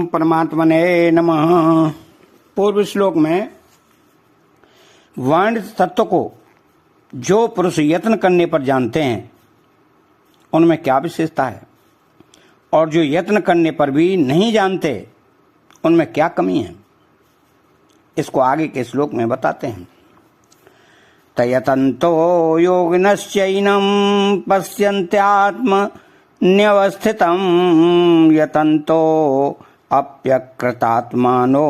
परमात्मने नमः। पूर्व श्लोक में वर्णित तत्व को जो पुरुष यत्न करने पर जानते हैं उनमें क्या विशेषता है, और जो यत्न करने पर भी नहीं जानते उनमें क्या कमी है, इसको आगे के श्लोक में बताते हैं। तयतन्तो योगिनश्चैनं पश्यन्त्यात्म न्यवस्थितं यतन्तो अप्यकृतात्मानो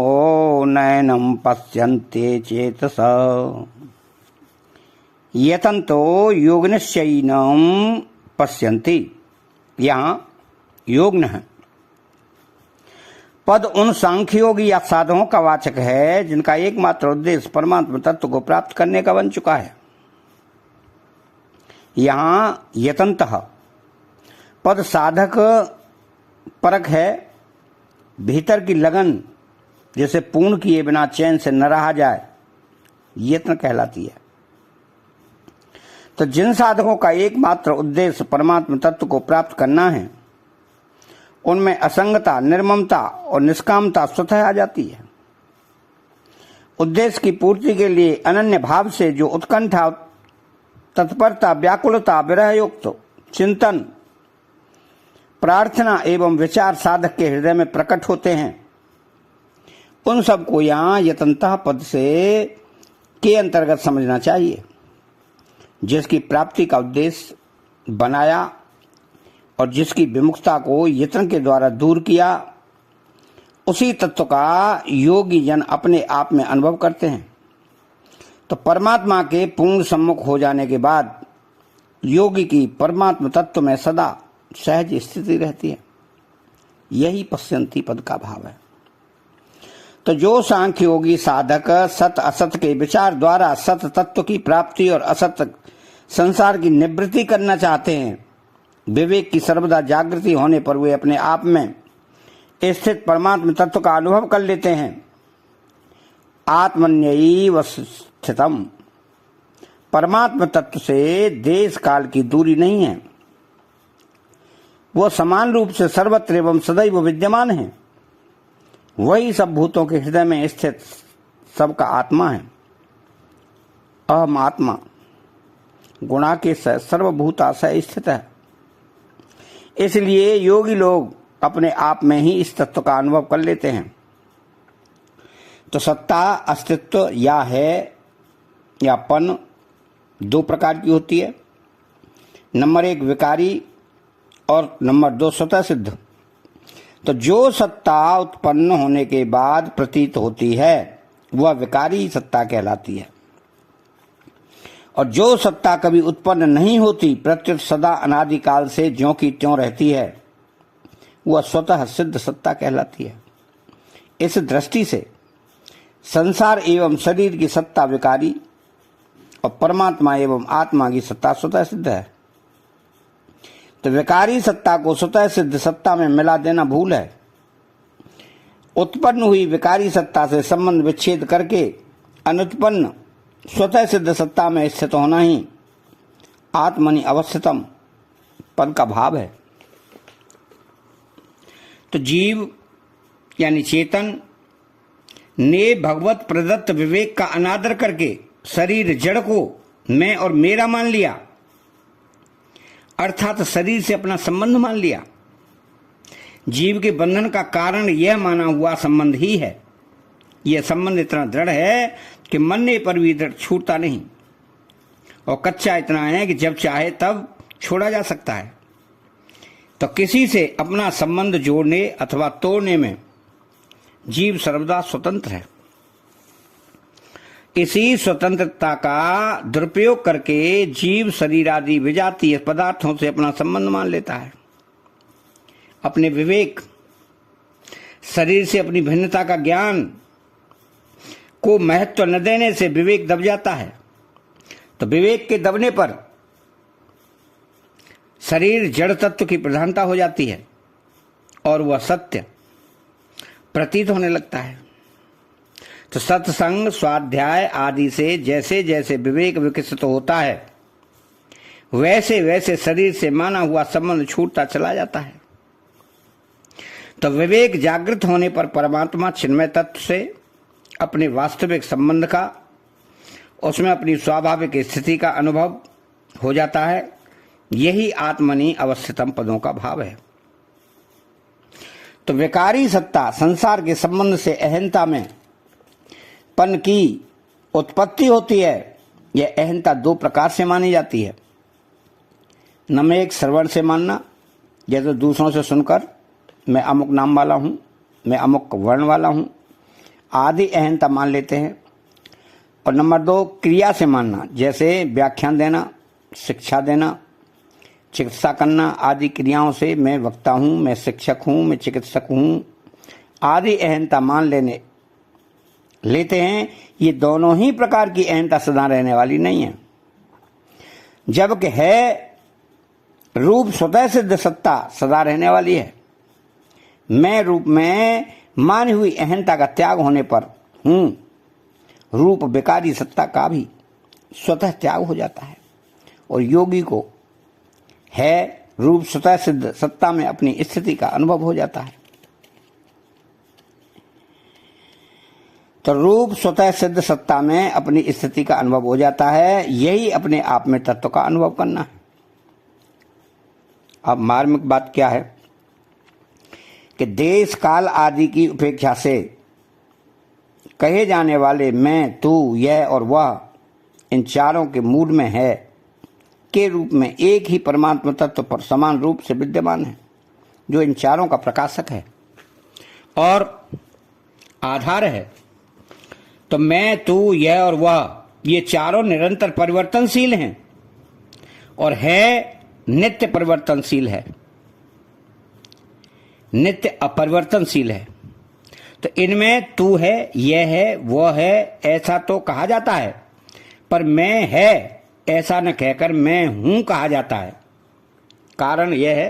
नयनं पश्यन्ते चेतस। यतन्तो योगिनश्चैनं पश्यन्ति, यहाँ योग्न है पद उन सांख्ययोगी या साधकों का वाचक है जिनका एकमात्र उद्देश्य परमात्मा तत्व को प्राप्त करने का बन चुका है। यहां यतन्तः पद साधक परक है। भीतर की लगन जैसे पूर्ण किए बिना चैन से न रहा जाए, यत्न कहलाती है। तो जिन साधकों का एकमात्र उद्देश्य परमात्मा तत्व को प्राप्त करना है, उनमें असंगता, निर्ममता और निष्कामता स्वतः आ जाती है। उद्देश्य की पूर्ति के लिए अनन्य भाव से जो उत्कंठा, तत्परता, व्याकुलता, विरह युक्त चिंतन, प्रार्थना एवं विचार साधक के हृदय में प्रकट होते हैं, उन सबको यहाँ यतन्तः पद से के अंतर्गत समझना चाहिए। जिसकी प्राप्ति का उद्देश्य बनाया और जिसकी विमुखता को यत्न के द्वारा दूर किया, उसी तत्व का योगी जन अपने आप में अनुभव करते हैं। तो परमात्मा के पूर्ण सम्मुख हो जाने के बाद योगी की परमात्मा तत्व में सदा सहज स्थिति रहती है। यही पश्यन्ति पद का भाव है। तो जो सांख्य योगी साधक सत असत के विचार द्वारा सत तत्व की प्राप्ति और असत संसार की निवृत्ति करना चाहते हैं, विवेक की सर्वदा जागृति होने पर वे अपने आप में स्थित परमात्मा तत्व का अनुभव कर लेते हैं। आत्मन्यैव स्थितम, परमात्मा तत्व से देश काल की दूरी नहीं है। वो समान रूप से सर्वत्र एवं सदैव विद्यमान है। वही सब भूतों के हृदय में स्थित सबका आत्मा है। अहम आत्मा गुणा के सर्वभूताशय स्थित है। इसलिए योगी लोग अपने आप में ही इस तत्व का अनुभव कर लेते हैं। तो सत्ता, अस्तित्व या है या पन दो प्रकार की होती है। नंबर 1 विकारी और नंबर 2 स्वतः सिद्ध। तो जो सत्ता उत्पन्न होने के बाद प्रतीत होती है वह विकारी सत्ता कहलाती है, और जो सत्ता कभी उत्पन्न नहीं होती, प्रत्युत सदा अनादिकाल से ज्यों की त्यों रहती है, वह स्वतः सिद्ध सत्ता कहलाती है। इस दृष्टि से संसार एवं शरीर की सत्ता विकारी और परमात्मा एवं आत्मा की सत्ता स्वतः सिद्ध है। तो विकारी सत्ता को स्वतः सिद्ध सत्ता में मिला देना भूल है। उत्पन्न हुई विकारी सत्ता से संबंध विच्छेद करके अनुत्पन्न स्वतः सिद्ध सत्ता में स्थित होना ही आत्मनि अवस्थितम पद का भाव है। तो जीव यानी चेतन ने भगवत प्रदत्त विवेक का अनादर करके शरीर जड़ को मैं और मेरा मान लिया, अर्थात शरीर से अपना संबंध मान लिया। जीव के बंधन का कारण यह माना हुआ संबंध ही है। यह संबंध इतना दृढ़ है कि मरने पर भी दृढ़ छूटता नहीं, और कच्चा इतना है कि जब चाहे तब छोड़ा जा सकता है। तो किसी से अपना संबंध जोड़ने अथवा तोड़ने में जीव सर्वदा स्वतंत्र है। इसी स्वतंत्रता का दुरुपयोग करके जीव शरीर आदि विजातीय पदार्थों से अपना संबंध मान लेता है। अपने विवेक, शरीर से अपनी भिन्नता का ज्ञान को महत्व न देने से विवेक दब जाता है। तो विवेक के दबने पर शरीर जड़ तत्व की प्रधानता हो जाती है और वह सत्य प्रतीत होने लगता है। तो सत्संग, स्वाध्याय आदि से जैसे जैसे विवेक विकसित होता है, वैसे वैसे शरीर से माना हुआ संबंध छूटता चला जाता है। तो विवेक जागृत होने पर परमात्मा चिन्मय तत्व से अपने वास्तविक संबंध का, उसमें अपनी स्वाभाविक स्थिति का अनुभव हो जाता है। यही आत्मनि अवस्थितम पदों का भाव है। तो विकारी सत्ता संसार के संबंध से अहंता में पन की उत्पत्ति होती है। यह अहंता दो प्रकार से मानी जाती है। नंबर एक, श्रवण से मानना, जैसे दूसरों से सुनकर मैं अमुक नाम वाला हूँ, मैं अमुक वर्ण वाला हूँ आदि अहंता मान लेते हैं। और नंबर दो, क्रिया से मानना, जैसे व्याख्यान देना, शिक्षा देना, चिकित्सा करना आदि क्रियाओं से मैं वक्ता हूँ, मैं शिक्षक हूँ, मैं चिकित्सक हूँ आदि अहंता मान लेते हैं। ये दोनों ही प्रकार की अहंता सदा रहने वाली नहीं है। जबकि है रूप स्वतः सिद्ध सत्ता सदा रहने वाली है। मैं रूप में मानी हुई अहंता का त्याग होने पर हूँ, रूप विकारी सत्ता का भी स्वतः त्याग हो जाता है और योगी को है रूप स्वतः सिद्ध सत्ता में अपनी स्थिति का अनुभव हो जाता है। तो रूप स्वतः सिद्ध सत्ता में अपनी स्थिति का अनुभव हो जाता है। यही अपने आप में तत्व का अनुभव करना है। अब मार्मिक बात क्या है कि देश काल आदि की उपेक्षा से कहे जाने वाले मैं, तू, यह और वह इन चारों के मूड में है के रूप में एक ही परमात्मा तत्व पर समान रूप से विद्यमान है, जो इन चारों का प्रकाशक है और आधार है। तो मैं, तू, यह और वह ये चारों निरंतर परिवर्तनशील हैं और है नित्य परिवर्तनशील है, नित्य अपरिवर्तनशील है। तो इनमें तू है, यह है, वह है ऐसा तो कहा जाता है, पर मैं है ऐसा न कहकर मैं हूं कहा जाता है। कारण यह है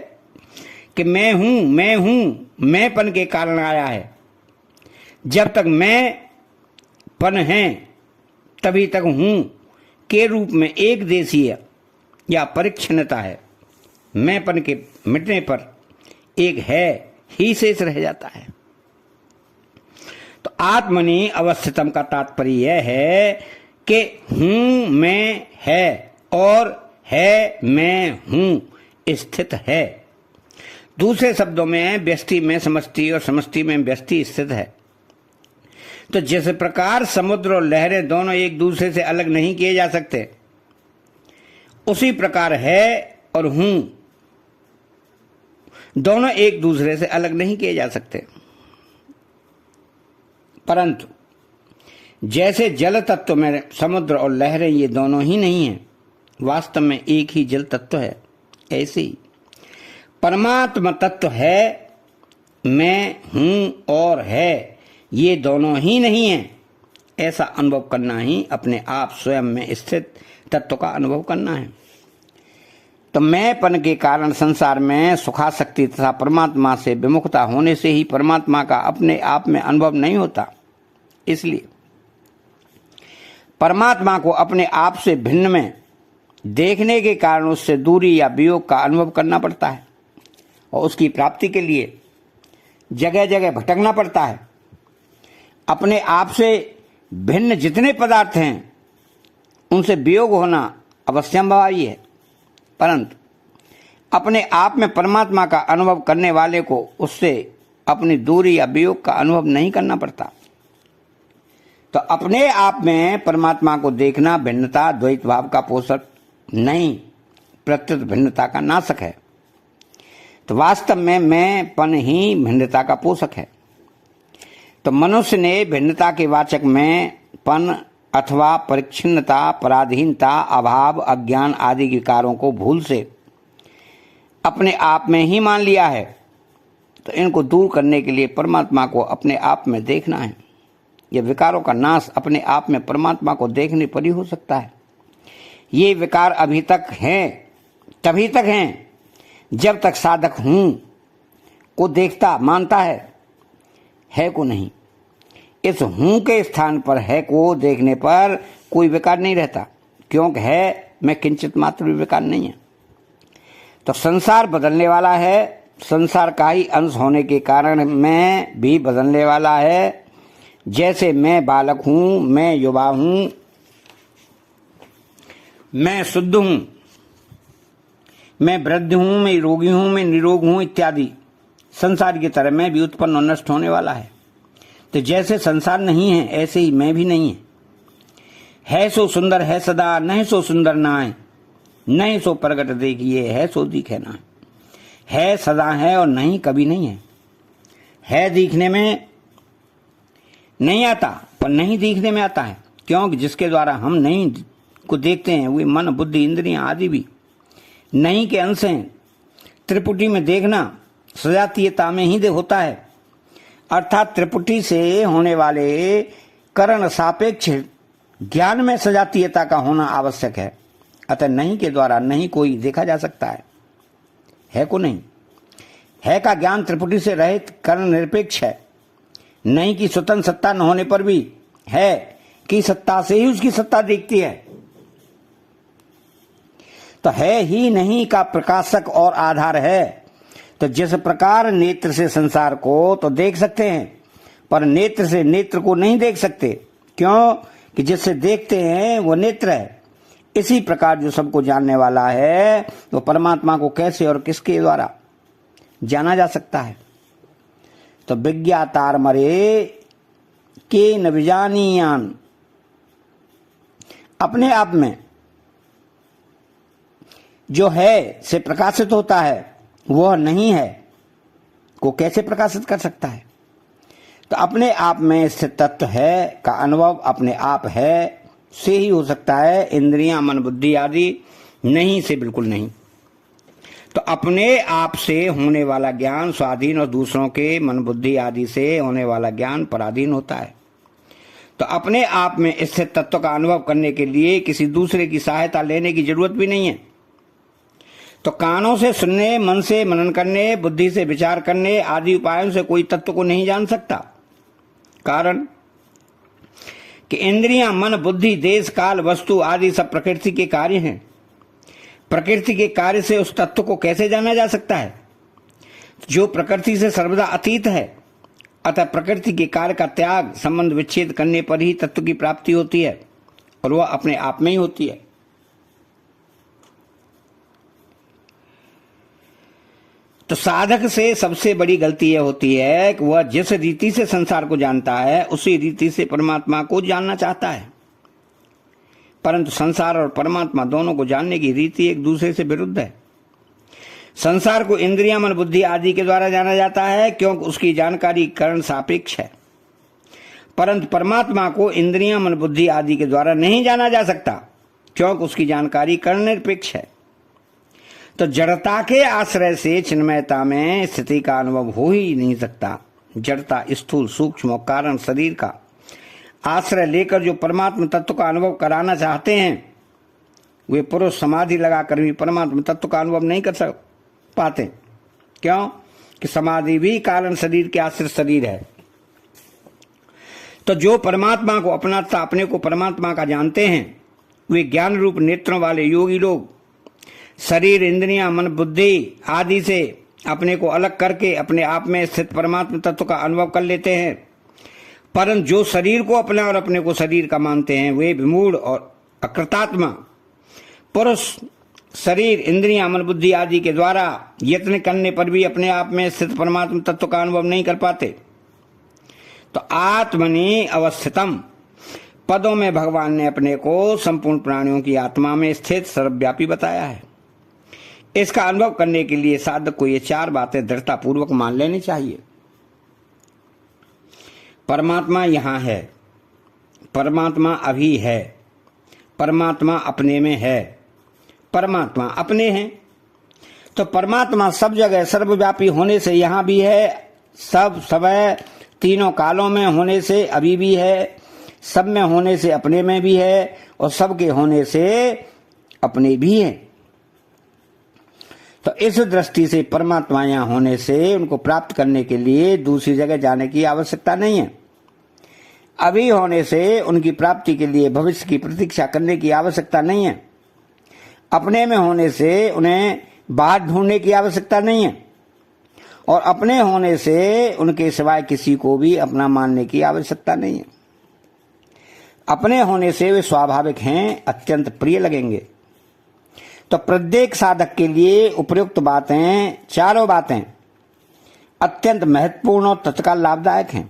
कि मैं हूं मैंपन के कारण आया है। जब तक मैं पन है तभी तक हूं के रूप में एक देशीय या परिच्छिन्नता है। मैंपन के मिटने पर एक है ही शेष रह जाता है। तो आत्मनि अवस्थितम का तात्पर्य यह है कि हूं मैं है और है मैं हूं स्थित है। दूसरे शब्दों में व्यष्टि में समष्टि और समष्टि में व्यष्टि स्थित है। तो जिस प्रकार समुद्र और लहरें दोनों एक दूसरे से अलग नहीं किए जा सकते, उसी प्रकार है और हूं दोनों एक दूसरे से अलग नहीं किए जा सकते। परंतु जैसे जल तत्व में समुद्र और लहरें ये दोनों ही नहीं हैं, वास्तव में एक ही जल तत्व है, ऐसे ही परमात्मा तत्व है, मैं हूं और है ये दोनों ही नहीं है, ऐसा अनुभव करना ही अपने आप स्वयं में स्थित तत्व का अनुभव करना है। तो मैंपन के कारण संसार में सुखासक्ति तथा परमात्मा से विमुखता होने से ही परमात्मा का अपने आप में अनुभव नहीं होता। इसलिए परमात्मा को अपने आप से भिन्न में देखने के कारण उससे दूरी या वियोग का अनुभव करना पड़ता है और उसकी प्राप्ति के लिए जगह जगह भटकना पड़ता है। अपने आप से भिन्न जितने पदार्थ हैं उनसे वियोग होना अवश्यंभावी है, परंतु अपने आप में परमात्मा का अनुभव करने वाले को उससे अपनी दूरी या वियोग का अनुभव नहीं करना पड़ता। तो अपने आप में परमात्मा को देखना भिन्नता द्वैत भाव का पोषक नहीं, प्रत्युत भिन्नता का नाशक है। तो वास्तव में मैंपन ही भिन्नता का पोषक है। तो मनुष्य ने भिन्नता के वाचक में पन अथवा परिच्छिन्नता, पराधीनता, अभाव, अज्ञान आदि विकारों को भूल से अपने आप में ही मान लिया है। तो इनको दूर करने के लिए परमात्मा को अपने आप में देखना है। ये विकारों का नाश अपने आप में परमात्मा को देखने पर ही हो सकता है। ये विकार अभी तक हैं, तभी तक हैं जब तक साधक हूं को देखता मानता है को नहीं। इस हूं के स्थान पर है को देखने पर कोई विकार नहीं रहता, क्योंकि है में किंचित मात्र भी विकार नहीं है। तो संसार बदलने वाला है, संसार का ही अंश होने के कारण मैं भी बदलने वाला है। जैसे मैं बालक हूं, मैं युवा हूं, मैं शुद्ध हूं, मैं वृद्ध हूं, मैं रोगी हूं, मैं निरोग हूं इत्यादि संसार की तरह मैं भी उत्पन्न और नष्ट होने वाला है। तो जैसे संसार नहीं है ऐसे ही मैं भी नहीं है सो सुंदर है सदा, नहीं सो सुंदर नाय, नहीं सो प्रगट देखिए, है सो दिखे ना। है सदा है और नहीं कभी नहीं है दिखने में नहीं आता पर नहीं दिखने में आता है, क्योंकि जिसके द्वारा हम नहीं को देखते हैं वे मन बुद्धि इंद्रियां आदि भी नहीं के अंश हैं। त्रिपुटी में देखना सजातीयता में ही होता है, अर्थात त्रिपुटी से होने वाले करण सापेक्ष ज्ञान में सजातीयता का होना आवश्यक है। अतः नहीं के द्वारा नहीं कोई देखा जा सकता है को नहीं। है का ज्ञान त्रिपुटी से रहित करण निरपेक्ष है। नहीं की स्वतंत्र सत्ता न होने पर भी है की सत्ता से ही उसकी सत्ता दिखती है। तो है ही नहीं का प्रकाशक और आधार है। तो जिस प्रकार नेत्र से संसार को तो देख सकते हैं पर नेत्र से नेत्र को नहीं देख सकते, क्यों कि जिससे देखते हैं वो नेत्र है। इसी प्रकार जो सबको जानने वाला है वो परमात्मा को कैसे और किसके द्वारा जाना जा सकता है। तो विज्ञातार मरे के न विजानीयान, अपने आप में जो है से प्रकाशित होता है वह नहीं है को कैसे प्रकाशित कर सकता है। तो अपने आप में स्थित तत्व है का अनुभव अपने आप है से ही हो सकता है, इंद्रियां मन बुद्धि आदि नहीं से बिल्कुल नहीं। तो अपने आप से होने वाला ज्ञान स्वाधीन और दूसरों के मन बुद्धि आदि से होने वाला ज्ञान पराधीन होता है। तो अपने आप में स्थित तत्व का अनुभव करने के लिए किसी दूसरे की सहायता लेने की जरूरत भी नहीं है। तो कानों से सुनने, मन से मनन करने, बुद्धि से विचार करने आदि उपायों से कोई तत्व को नहीं जान सकता। कारण कि इंद्रियां मन बुद्धि देश काल वस्तु आदि सब प्रकृति के कार्य हैं। प्रकृति के कार्य से उस तत्व को कैसे जाना जा सकता है जो प्रकृति से सर्वदा अतीत है। अतः प्रकृति के कार्य का त्याग संबंध विच्छेद करने पर ही तत्व की प्राप्ति होती है और वह अपने आप में ही होती है। तो साधक से सबसे बड़ी गलती यह होती है कि वह जिस रीति से संसार को जानता है उसी रीति से परमात्मा को जानना चाहता है, परंतु संसार और परमात्मा दोनों को जानने की रीति एक दूसरे से विरुद्ध है। संसार को इंद्रियां मन बुद्धि आदि के द्वारा जाना जाता है क्योंकि उसकी जानकारी करण सापेक्ष है, परंतु परमात्मा को इंद्रियां मन बुद्धि आदि के द्वारा नहीं जाना जा सकता क्योंकि उसकी जानकारी करण निरपेक्ष है। तो जड़ता के आश्रय से चिन्मयता में स्थिति का अनुभव हो ही नहीं सकता। जड़ता स्थूल सूक्ष्म और कारण शरीर का आश्रय लेकर जो परमात्मा तत्व का अनुभव कराना चाहते हैं वे पुरुष समाधि लगाकर भी परमात्मा तत्व का अनुभव नहीं कर पाते। क्यों कि समाधि भी कारण शरीर के आश्रित शरीर है। तो जो परमात्मा को अपनाता अपने को परमात्मा का जानते हैं वे ज्ञान रूप नेत्रों वाले योगी लोग शरीर इंद्रियां मन बुद्धि आदि से अपने को अलग करके अपने आप में स्थित परमात्मा तत्व का अनुभव कर लेते हैं। परंतु जो शरीर को अपना और अपने को शरीर का मानते हैं वे विमूढ़ और अकृतात्मा पुरुष शरीर इंद्रियां मन बुद्धि आदि के द्वारा यत्न करने पर भी अपने आप में स्थित परमात्मा तत्व का अनुभव नहीं कर पाते। तो आत्मनि अवस्थितम पदों में भगवान ने अपने को संपूर्ण प्राणियों की आत्मा में स्थित सर्वव्यापी बताया है। इसका अनुभव करने के लिए साधक को ये चार बातें दृढ़ता पूर्वक मान लेनी चाहिए। परमात्मा यहाँ है, परमात्मा अभी है, परमात्मा अपने में है, परमात्मा अपने हैं। तो परमात्मा सब जगह सर्वव्यापी होने से यहाँ भी है, सब समय तीनों कालों में होने से अभी भी है, सब में होने से अपने में भी है और सबके होने से अपने भी है। तो इस दृष्टि से परमात्मा यहाँ होने से उनको प्राप्त करने के लिए दूसरी जगह जाने की आवश्यकता नहीं है। अभी होने से उनकी प्राप्ति के लिए भविष्य की प्रतीक्षा करने की आवश्यकता नहीं है। अपने में होने से उन्हें बाहर ढूंढने की आवश्यकता नहीं है। और अपने होने से उनके सिवाय किसी को भी अपना मानने की आवश्यकता नहीं है। अपने होने से वे स्वाभाविक हैं, अत्यंत प्रिय लगेंगे। तो प्रत्येक साधक के लिए उपयुक्त बातें, चारों बातें अत्यंत महत्वपूर्ण और तत्काल लाभदायक हैं।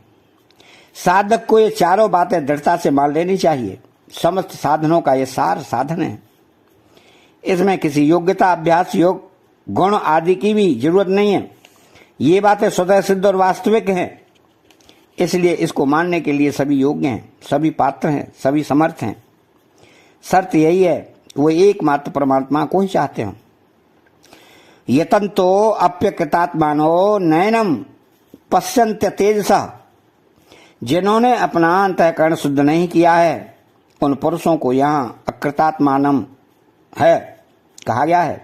साधक को ये चारों बातें दृढ़ता से मान लेनी चाहिए। समस्त साधनों का ये सार साधन है। इसमें किसी योग्यता, अभ्यास, योग, गुण आदि की भी जरूरत नहीं है। ये बातें स्वतः सिद्ध और वास्तविक हैं। इसलिए इसको मानने के लिए सभी योग्य हैं, सभी पात्र हैं, सभी समर्थ हैं। शर्त यही है वो एकमात्र परमात्मा को ही चाहते हो। यतन्तो अप्यकृतात्मानो नयनम पश्यन्त्य तेजसा, जिन्होंने अपना अंतःकरण शुद्ध नहीं किया है उन पुरुषों को यहाँ अकृतात्मानम है कहा गया है।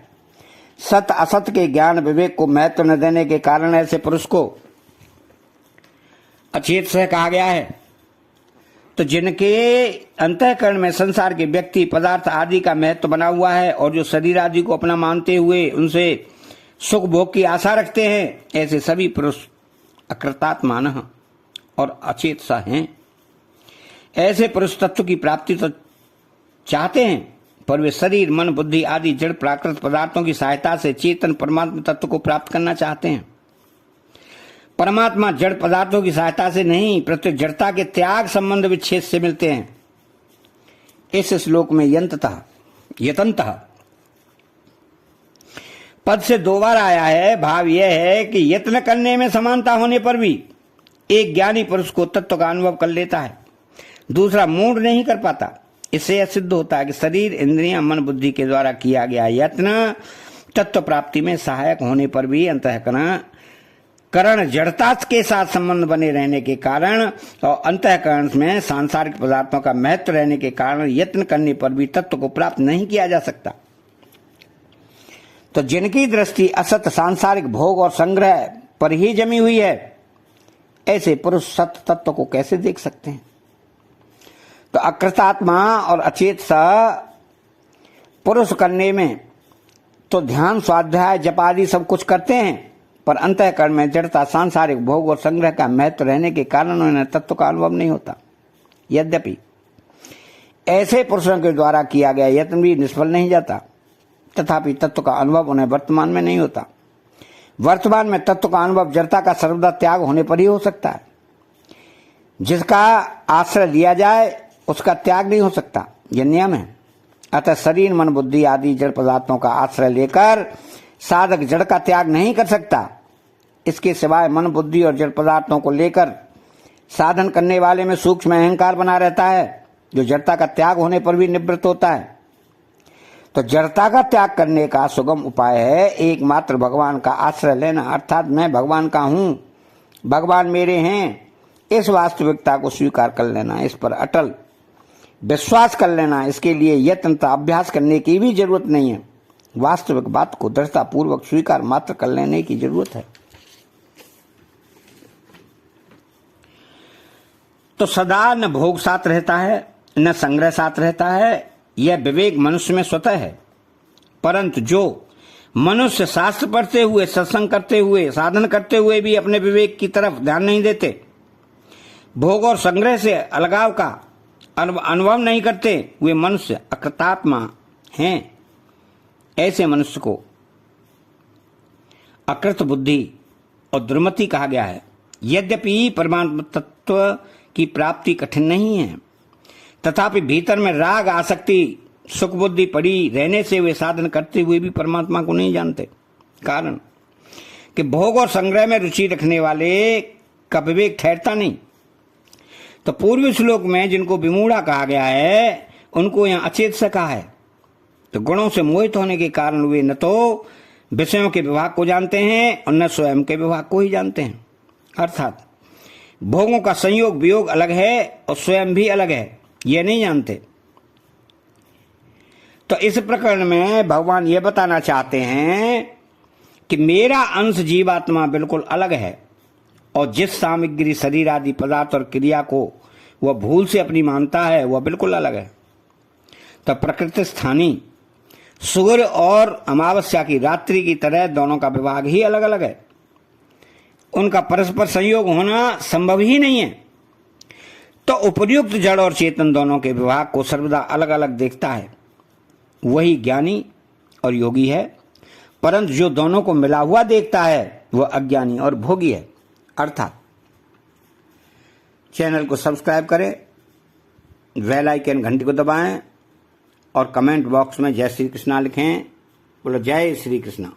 सत असत के ज्ञान विवेक को महत्व न देने के कारण ऐसे पुरुष को अचेत से कहा गया है। तो जिनके अंतःकरण में संसार के व्यक्ति, पदार्थ आदि का महत्व बना हुआ है और जो शरीर आदि को अपना मानते हुए उनसे सुख भोग की आशा रखते हैं, ऐसे सभी पुरुष अकृतात्मान और अचेत सा हैं। ऐसे पुरुष तत्व की प्राप्ति तो चाहते हैं, पर वे शरीर, मन, बुद्धि आदि जड़ प्राकृत पदार्थों की सहायता से चेतन परमात्मा तत्व को प्राप्त करना चाहते हैं। परमात्मा जड़ पदार्थों की सहायता से नहीं, प्रत्येक जड़ता के त्याग संबंध विच्छेद से मिलते हैं। इस श्लोक में यतन्तः पद से 2 बार आया है। भाव यह है कि यत्न करने में समानता होने पर भी एक ज्ञानी पुरुष को तत्व का अनुभव कर लेता है, दूसरा मूढ़ नहीं कर पाता। इससे यह सिद्ध होता है कि शरीर, इंद्रियां, मन, बुद्धि के द्वारा किया गया यत्न तत्व प्राप्ति में सहायक होने पर भी अंतःकरण जड़ता के साथ संबंध बने रहने के कारण और अंतःकरण में सांसारिक पदार्थों का महत्व रहने के कारण यत्न करने पर भी तत्व को प्राप्त नहीं किया जा सकता। तो जिनकी दृष्टि असत सांसारिक भोग और संग्रह पर ही जमी हुई है, ऐसे पुरुष सत्य तत्व को कैसे देख सकते हैं? तो अकृतात्मा और अचेत सा पुरुष करने में तो ध्यान, स्वाध्याय, जप आदि सब कुछ करते हैं, पर अंतःकरण में जड़ता, सांसारिक भोग और संग्रह का महत्व रहने के कारण उन्हें तत्व का अनुभव नहीं होता। यद्यपि ऐसे पुरुषों के द्वारा किया गया यत्न भी निष्फल नहीं जाता, तथापि तत्व का अनुभव उन्हें वर्तमान में नहीं होता। वर्तमान में तत्व का अनुभव जड़ता का सर्वदा त्याग होने पर ही हो सकता है। जिसका आश्रय लिया जाए उसका त्याग नहीं हो सकता, यह नियम है। अतः शरीर, मन, बुद्धि आदि जड़ पदार्थों का आश्रय लेकर साधक जड़ का त्याग नहीं कर सकता। इसके सिवाय मन, बुद्धि और जड़ पदार्थों को लेकर साधन करने वाले में सूक्ष्म अहंकार बना रहता है, जो जड़ता का त्याग होने पर भी निवृत्त होता है। तो जड़ता का त्याग करने का सुगम उपाय है एकमात्र भगवान का आश्रय लेना, अर्थात मैं भगवान का हूं, भगवान मेरे हैं, इस वास्तविकता को स्वीकार कर लेना, इस पर अटल विश्वास कर लेना। इसके लिए यत्न अभ्यास करने की भी जरूरत नहीं है। वास्तविक बात को दृढ़ता पूर्वक स्वीकार मात्र कर लेने की जरूरत है। तो सदा न भोग साथ रहता है, न संग्रह साथ रहता है। यह विवेक मनुष्य में स्वतः है, परंतु जो मनुष्य शास्त्र पढ़ते हुए, सत्संग करते हुए, साधन करते हुए भी अपने विवेक की तरफ ध्यान नहीं देते, भोग और संग्रह से अलगाव का अनुभव नहीं करते, वे मनुष्य अकृतात्मा हैं। ऐसे मनुष्य को अकृत बुद्धि और दुर्मति कहा गया है। यद्यपि परमात्मा तत्व की प्राप्ति कठिन नहीं है, तथापि भीतर में राग, आसक्ति, सुख बुद्धि पड़ी रहने से वे साधन करते हुए भी परमात्मा को नहीं जानते। कारण कि भोग और संग्रह में रुचि रखने वाले का विवेक ठहरता नहीं। तो पूर्व श्लोक में जिनको विमूढ़ा कहा गया है, उनको यहाँ अचेत से कहा है। तो गुणों से मोहित होने के कारण वे न तो विषयों के विभाग को जानते हैं और न स्वयं के विभाग को ही जानते हैं। अर्थात भोगों का संयोग वियोग अलग है और स्वयं भी अलग है, ये नहीं जानते। तो इस प्रकरण में भगवान ये बताना चाहते हैं कि मेरा अंश जीवात्मा बिल्कुल अलग है और जिस सामग्री, शरीर आदि पदार्थ और क्रिया को वह भूल से अपनी मानता है, वह बिल्कुल अलग है। तो प्रकृति स्थानी सूर्य और अमावस्या की रात्रि की तरह दोनों का विभाग ही अलग अलग है। उनका परस्पर संयोग होना संभव ही नहीं है। तो उपर्युक्त जड़ और चेतन दोनों के विभाग को सर्वदा अलग अलग देखता है, वही ज्ञानी और योगी है। परंतु जो दोनों को मिला हुआ देखता है वह अज्ञानी और भोगी है। अर्थात चैनल को सब्सक्राइब करें, बेल आइकन घंटी को दबाएं और कमेंट बॉक्स में जय श्री कृष्णा लिखें। बोलो जय श्री कृष्णा।